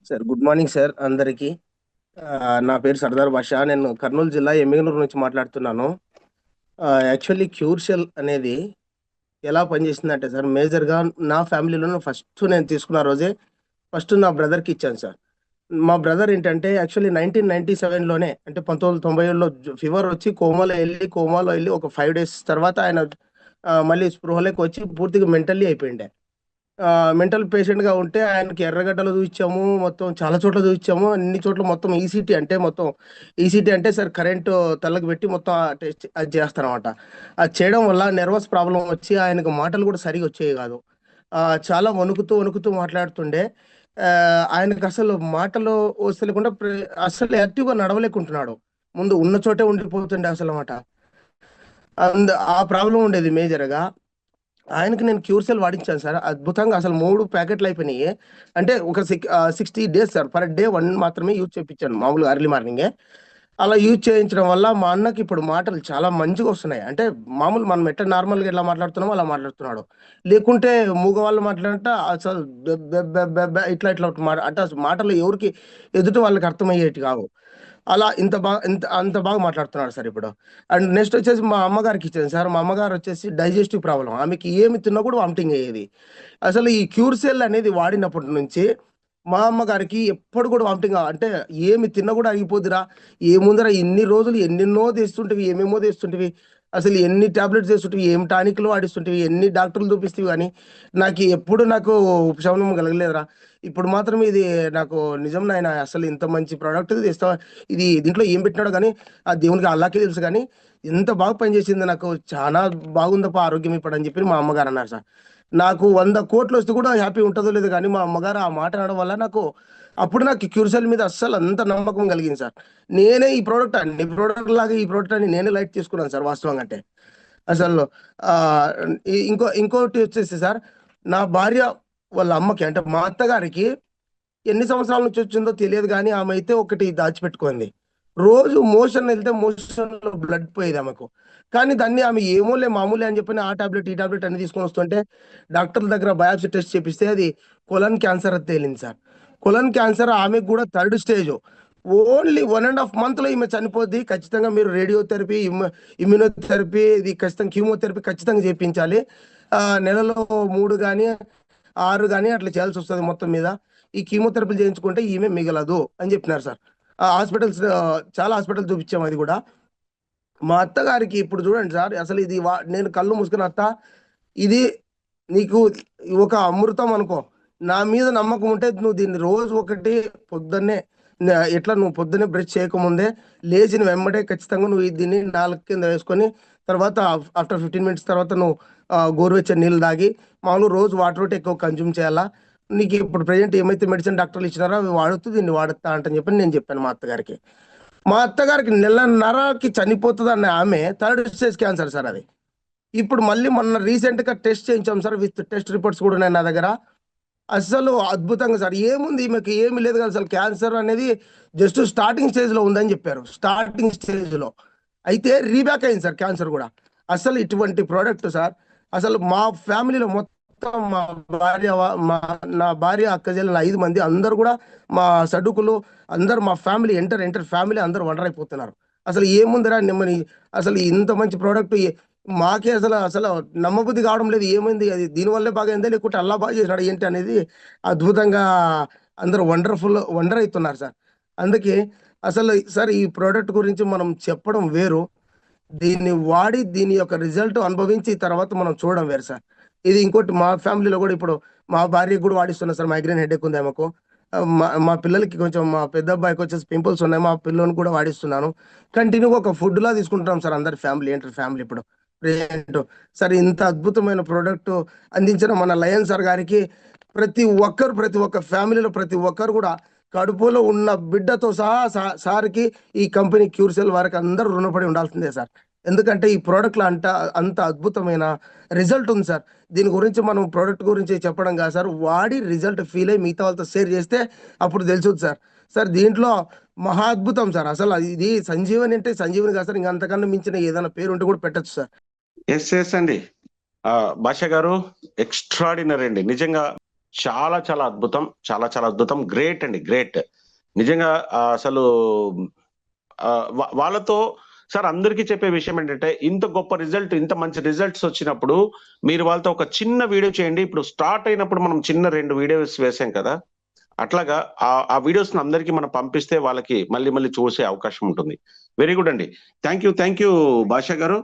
Sir good morning sir అందరికి. నా పేరు సర్దార్ భాషా. నేను కర్నూలు జిల్లా ఎమ్మిగనూరు నుంచి మాట్లాడుతున్నాను. యాక్చువల్లీ క్యూర్షెల్ అనేది ఎలా పనిచేస్తుందంటే సార్, మేజర్గా నా ఫ్యామిలీలో ఫస్ట్ నేను తీసుకున్న రోజే ఫస్ట్ నా బ్రదర్కి ఇచ్చాను సార్. మా బ్రదర్ ఏంటంటే యాక్చువల్లీ 1997లోనే, అంటే 1990లో ఫీవర్ వచ్చి కోమాలో వెళ్ళి ఒక 5 days తర్వాత ఆయన మళ్ళీ స్పృహలోకి వచ్చి పూర్తిగా మెంటల్లీ అయిపోయిండే. మెంటల్ పేషెంట్గా ఉంటే ఆయనకి ఎర్రగడ్డలు చూపించాము, మొత్తం చాలా చోట్ల చూపించాము, అన్ని చోట్ల మొత్తం ఈసీటీ అంటే సార్ కరెంటు తలకు పెట్టి మొత్తం టెస్ట్ అది చేస్తారన్నమాట. అది చేయడం వల్ల నెర్వస్ ప్రాబ్లం వచ్చి ఆయనకు మాటలు కూడా సరిగా వచ్చేవి కాదు. చాలా వణుకుతూ వణుకుతూ మాట్లాడుతుండే. ఆయనకు అసలు మాటలు వస్తలేకుండా అసలు యాక్టివ్గా నడవలేకుంటున్నాడు. ముందు ఉన్న చోటే ఉండిపోతుండే అసలు మాట. ఆ ప్రాబ్లం ఉండేది మేజర్గా. ఆయనకి నేను క్యూర్సెల్ వాడించాను సార్, అద్భుతంగా అసలు 3 ప్యాకెట్లు అయిపోయినాయి. అంటే ఒక 60 days సార్, పర్ డే 1 మాత్రమే యూజ్ చేయించాను మామూలుగా ఎర్లీ మార్నింగే. అలా యూజ్ చేయించడం వల్ల మా అన్నకి ఇప్పుడు మాటలు చాలా మంచిగా వస్తున్నాయి. అంటే మామూలు మనం ఎట్లా నార్మల్గా ఎలా మాట్లాడుతున్నామో అలా మాట్లాడుతున్నాడు. లేకుంటే మూగవాళ్ళు మాట్లాడంట అసలు ఇట్లా ఇట్లా అంటే అసలు మాటలు ఎవరికి ఎదుటి వాళ్ళకి అర్థమయ్యేటి కావు. అలా అంత బాగా మాట్లాడుతున్నాడు సార్ ఇప్పుడు. అండ్ నెక్స్ట్ వచ్చేసి మా అమ్మగారికి ఇచ్చాను సార్. మా అమ్మగారు వచ్చేసి డైజెస్టివ్ ప్రాబ్లం, ఆమెకి ఏమి తిన్నా కూడా వామిటింగ్ అయ్యేది. అసలు ఈ క్యూర్సెల్ అనేది వాడినప్పటి నుంచి మా అమ్మగారికి ఎప్పుడు కూడా వామిటింగ్, అంటే ఏమి తిన్నా కూడా అరిగిపోద్దిరా, ఏముందరా ఇన్ని రోజులు ఎన్నెన్నో తెస్తుంటివి, ఏమేమో తెస్తుంటివి, అసలు ఎన్ని టాబ్లెట్స్ తెస్తుంటివి, ఏం టానిక్లు వాడిస్తుంటివి, ఎన్ని డాక్టర్లు చూపిస్తేవి, కానీ నాకు ఉపశమనం కలగలేదురా. ఇప్పుడు మాత్రం ఇది నాకు నిజం నాయన, అసలు ఇంత మంచి ప్రోడక్ట్ తెస్తా, ఇది దీంట్లో ఏం పెట్టినాడో కానీ ఆ దేవునికి అల్లాకే తెలుసు, కానీ ఎంత బాగా పనిచేసింది, నాకు చాలా బాగుందప్ప ఆరోగ్యం ఇప్పుడు అని చెప్పి మా అమ్మగారు అన్నారు సార్. నాకు 100 కోట్లు వస్తే కూడా హ్యాపీ ఉంటుందో లేదు, కానీ మా అమ్మగారు ఆ మాట అనడం వల్ల నాకు క్యూర్సెల్ మీద అస్సలు అంత నమ్మకం కలిగింది సార్. నేనే ఈ ప్రోడక్ట్ అన్ని ప్రోడక్ట్ లాగా ఈ ప్రోడక్ట్ అని నేనే లైట్ తీసుకున్నాను సార్ వాస్తవంగా అంటే. అసలు ఆ ఇంకోటి వచ్చేసి సార్, నా భార్య వాళ్ళ అమ్మకి, అంటే మా అత్తగారికి ఎన్ని సంవత్సరాల నుంచి వచ్చిందో తెలియదు, కానీ ఆమె అయితే ఒకటి దాచిపెట్టుకుంది. రోజు మోషన్ వెళ్తే మోషన్ లో బ్లడ్ పోయేది ఆమెకు. కానీ దాన్ని ఆమె ఏమోలే మామూలే అని చెప్పి ఆ టాబ్లెట్ ఈ టాబ్లెట్ అన్ని తీసుకొని వస్తుంటే డాక్టర్ దగ్గర బయాప్సీ టెస్ట్ చేపిస్తే అది కొలన్ క్యాన్సర్ అని తేలింది సార్. కొలన్ క్యాన్సర్ ఆమెకు కూడా 3rd స్టేజ్. ఓన్లీ 1.5 monthలో ఈమె చనిపోద్ది. ఖచ్చితంగా మీరు రేడియోథెరపీ, ఇమ్యూనోథెరపీ, ఇది ఖచ్చితంగా కీమోథెరపీ ఖచ్చితంగా చేయించాలి. నెలలో 3 కానీ 6 కానీ అట్లా చేయాల్సి వస్తుంది మొత్తం మీద. ఈ కీమోథెరపీలు చేయించుకుంటే ఈమె మిగలదు అని చెప్పినారు సార్. హాస్పిటల్స్, చాలా హాస్పిటల్ చూపించాము. అది కూడా మా అత్తగారికి ఇప్పుడు చూడండి సార్, అసలు ఇది నేను కళ్ళు మూసుకుని, అత్త ఇది నీకు ఒక అమృతం అనుకో, నా మీద నమ్మకం ఉంటే నువ్వు దీన్ని రోజు ఒకటి పొద్దున్నే, ఎట్లా నువ్వు పొద్దున్నే బ్రష్ చేయకముందే లేచిన వెంబడే ఖచ్చితంగా నువ్వు దీన్ని నాలుగు కింద వేసుకొని, తర్వాత ఆఫ్టర్ 15 minutes తర్వాత నువ్వు గోరువెచ్చని నీళ్ళు తాగి మామూలు రోజు వాటర్ ఒకటి ఎక్కువ కన్జ్యూమ్ చేయాలా. నీకు ఇప్పుడు ప్రజెంట్ ఏమైతే మెడిసిన్ డాక్టర్లు ఇచ్చినారో అవి వాడుతూ దీన్ని వాడుతా అంటని చెప్పి నేను చెప్పాను మా అత్తగారికి. మా అత్తగారికి 1.5 నెలకి చనిపోతుంది అన్న ఆమె 3rd స్టేజ్ క్యాన్సర్ సార్ అది. ఇప్పుడు మళ్ళీ మొన్న రీసెంట్గా టెస్ట్ చేయించాం సార్, విత్ టెస్ట్ రిపోర్ట్స్ కూడా ఉన్నాయి నా దగ్గర. అసలు అద్భుతంగా సార్, ఏముంది ఈమెకి ఏమి లేదు కదా, అసలు క్యాన్సర్ అనేది జస్ట్ స్టార్టింగ్ స్టేజ్లో ఉందని చెప్పారు. స్టార్టింగ్ స్టేజ్లో అయితే రీబ్యాక్ అయింది సార్ క్యాన్సర్ కూడా. అసలు ఇటువంటి ప్రోడక్ట్ సార్, అసలు మా ఫ్యామిలీలో మొత్తం మా భార్య నా భార్య అక్కజల్లు 5 మంది అందరు కూడా, మా సడుకులు అందరు, మా ఫ్యామిలీ ఎంటర్ ఫ్యామిలీ అందరూ వండర్ అయిపోతున్నారు. అసలు ఏముందిరా నిమ్మని, అసలు ఇంత మంచి ప్రోడక్ట్ మాకే అసలు అసలు నమ్మబుద్ధి కావడం లేదు. ఏమైంది అది దీనివల్లే బాగా అయిందా, లేకుంటే అల్లా బాగా చేసినాడు ఏంటి అనేది అద్భుతంగా అందరూ వండర్ అవుతున్నారు సార్. అందుకే అసలు సార్ ఈ ప్రోడక్ట్ గురించి మనం చెప్పడం వేరు, దీన్ని వాడి దీని యొక్క రిజల్ట్ అనుభవించి తర్వాత మనం చూడడం వేరు సార్. ఇది ఇంకోటి, మా ఫ్యామిలీలో కూడా ఇప్పుడు మా భార్యకు కూడా వాడిస్తున్నా సార్. మైగ్రేన్ హెడేక్ ఉంది ఆమెకు. మా పిల్లలకి కొంచెం, మా పెద్ద అబ్బాయికి వచ్చేసి పింపుల్స్ ఉన్నాయి, మా పిల్లల్ని కూడా వాడిస్తున్నాను. కంటిన్యూగా ఒక ఫుడ్ లా తీసుకుంటున్నాం సార్ అందరి ఫ్యామిలీ ఇప్పుడు ప్రెజెంట్. సార్ ఇంత అద్భుతమైన ప్రోడక్ట్ అందించిన మన లయన్ సార్ గారికి ప్రతి ఒక్క ఫ్యామిలీలో ప్రతి ఒక్కరు కూడా కడుపులో ఉన్న బిడ్డతో సహా సార్కి, ఈ కంపెనీ క్యూర్సెల్ వారికి అందరూ రుణపడి ఉండాల్సిందే సార్. ఎందుకంటే ఈ ప్రోడక్ట్లో అంత అద్భుతమైన రిజల్ట్ ఉంది సార్. దీని గురించి మనం ప్రోడక్ట్ గురించి చెప్పడం కాదు సార్, వాడి రిజల్ట్ ఫీల్ అయ్యి మిగతా వాళ్ళతో షేర్ చేస్తే అప్పుడు తెలుసుది సార్. సార్ దీంట్లో మహా అద్భుతం సార్. అసలు ఇది సంజీవని అంటే సంజీవని కాదు సార్, ఇంకా అంతకన్నా మించిన ఏదైనా పేరు ఉంటే కూడా పెట్టచ్చు సార్. ఎస్ అండి. భాష గారు ఎక్స్ట్రాడినరీ అండి నిజంగా. చాలా చాలా అద్భుతం, చాలా చాలా అద్భుతం. గ్రేట్ అండి, గ్రేట్. నిజంగా అసలు వాళ్ళతో సార్ అందరికీ చెప్పే విషయం ఏంటంటే, ఇంత గొప్ప రిజల్ట్, ఇంత మంచి రిజల్ట్స్ వచ్చినప్పుడు మీరు వాళ్ళతో ఒక చిన్న వీడియో చేయండి. ఇప్పుడు స్టార్ట్ అయినప్పుడు మనం చిన్న 2 వీడియోస్ వేసాం కదా, అట్లాగా ఆ వీడియోస్ అందరికీ మనం పంపిస్తే వాళ్ళకి మళ్ళీ మళ్ళీ చూసే అవకాశం ఉంటుంది. వెరీ గుడ్ అండి. థ్యాంక్ యూ భాషా గారు.